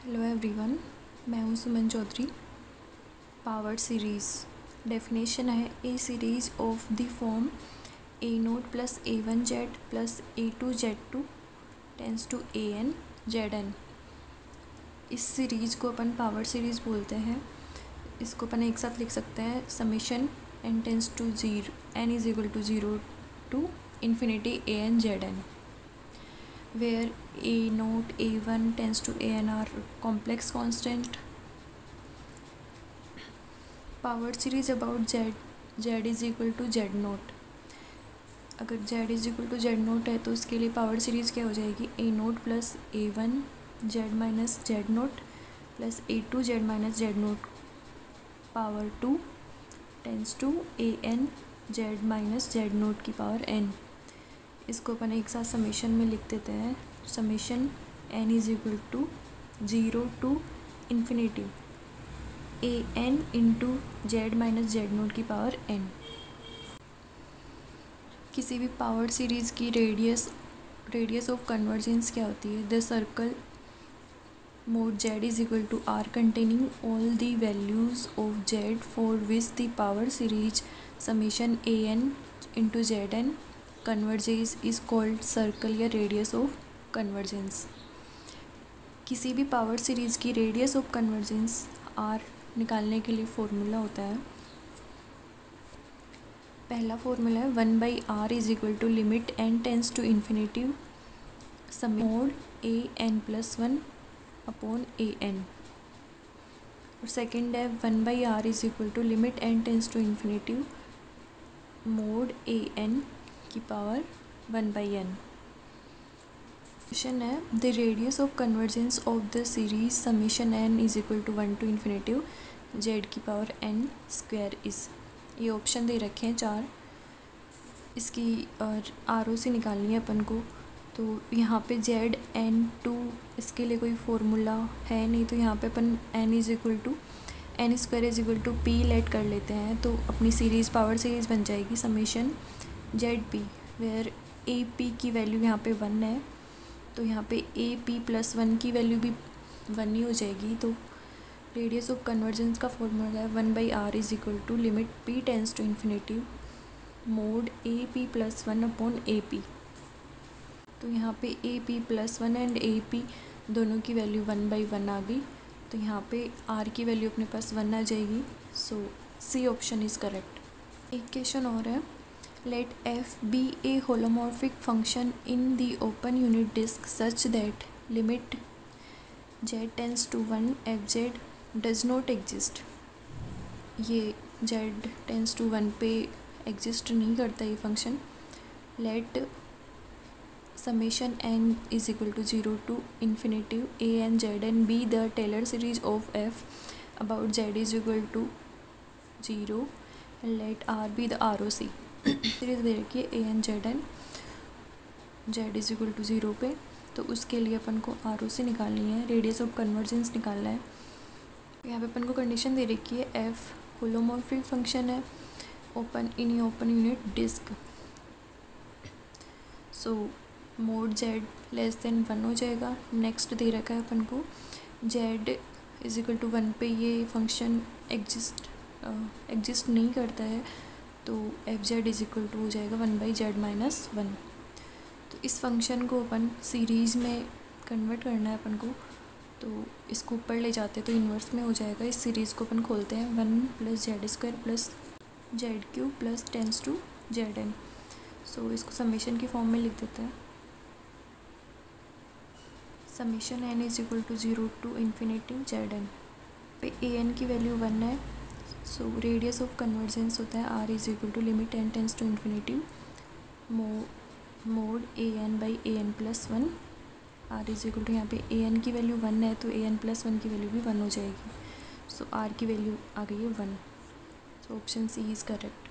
Hello everyone, मैं हूँ Suman Chaudhary. Power series definition है a series of the form a naught plus a one z plus a two z two tends to a n z n. इस सीरीज़ को अपन power series बोलते हैं। इसको अपन एक साथ लिख सकते हैं summation n tends to zero n is equal to zero to infinity a n z n, where a naught a1 tends to an are complex constant. Power series about z is equal to z naught. अगर z is equal to z naught है तो उसके लिए power series क्या हो जाएगी, a naught plus a one z minus z naught plus a two z minus z naught power two tends to a n z minus z naught की power n। इसको अपन एक साथ समेशन में लिख देते हैं। Summation n is equal to zero to infinity a n into z minus z naught की power n। किसी भी पावर सीरीज़ की रेडियस ऑफ कन्वर्जेंस क्या होती है, the circle mod z is equal to r containing all the values of z for which the power series summation a n into z n convergence is called circle या radius of convergence. किसी भी power series की radius of convergence are निकालने के लिए formula होता है। पहला फॉर्मूला है 1/r is equal to limit n tends to infinity mod a n plus one upon a n. और सेकेंड है 1/r is equal to limit n tends to infinity mod a n की power 1/n। Question है the radius of convergence of the series summation n is equal to 1 to infinity z की power n square is. ये option दे रखे हैं चार। इसकी R O सी निकालनी है अपन को। तो यहाँ पे जेड एन टू इसके लिए कोई फॉर्मूला है नहीं, तो यहाँ पे अपन n is equal to n square is equal to p let कर लेते हैं। तो अपनी सीरीज़ पावर सीरीज़ बन जाएगी summation z p, where a p की वैल्यू यहाँ पे 1 है, तो यहाँ पे ए पी प्लस 1 की वैल्यू भी 1 ही हो जाएगी। तो रेडियस ऑफ कन्वर्जेंस का फॉर्मूला है 1/r is equal to limit p tends to infinity mod a p plus 1 upon a p. तो यहाँ पे a p plus 1 and a p दोनों की वैल्यू 1/1 आ गई। तो यहाँ पे r की वैल्यू अपने पास 1 आ जाएगी। सो सी ऑप्शन इज़ करेक्ट। एक क्वेश्चन और है, let f be a holomorphic function in the open unit disk such that limit z tends to 1 fz does not exist। ये z tends to 1 पे exist नहीं करता ये function. let summation n is equal to 0 to infinity a n z n be the Taylor series of f about z is equal to 0 and let r be the ROC। Series दे रखी है a n z is equal to 0 पे, तो उसके लिए अपन को R O सी निकालनी है, रेडियस ऑफ कन्वर्जेंस निकालना है। यहाँ पे अपन को कंडीशन दे रखी है एफ होलोमॉर्फिक फंक्शन है open unit disc. So mod z less than 1 हो जाएगा। नेक्स्ट दे रखा है अपन को जेड इज इक्वल टू 1 पे ये फंक्शन एग्जिस्ट नहीं करता है, तो f z is equal to हो जाएगा 1/z माइनस 1। तो इस फंक्शन को अपन सीरीज़ में कन्वर्ट करना है अपन को, तो इसको ऊपर ले जाते तो इन्वर्स में हो जाएगा। इस सीरीज़ को अपन खोलते हैं 1 plus z square plus z cube plus tends to z n. So इसको समेशन की फॉर्म में लिख देते हैं। Summation n is equal to 0 to infinity z n पे ए एन की वैल्यू 1 है। सो रेडियस ऑफ कन्वर्जेंस होता है r is equal to limit n tends to infinity mod a n by a n plus 1। R is equal to यहाँ पे a n की value 1 है, तो ए एन प्लस 1 की वैल्यू भी 1 हो जाएगी। सो आर की वैल्यू आ गई है 1। So option c is correct.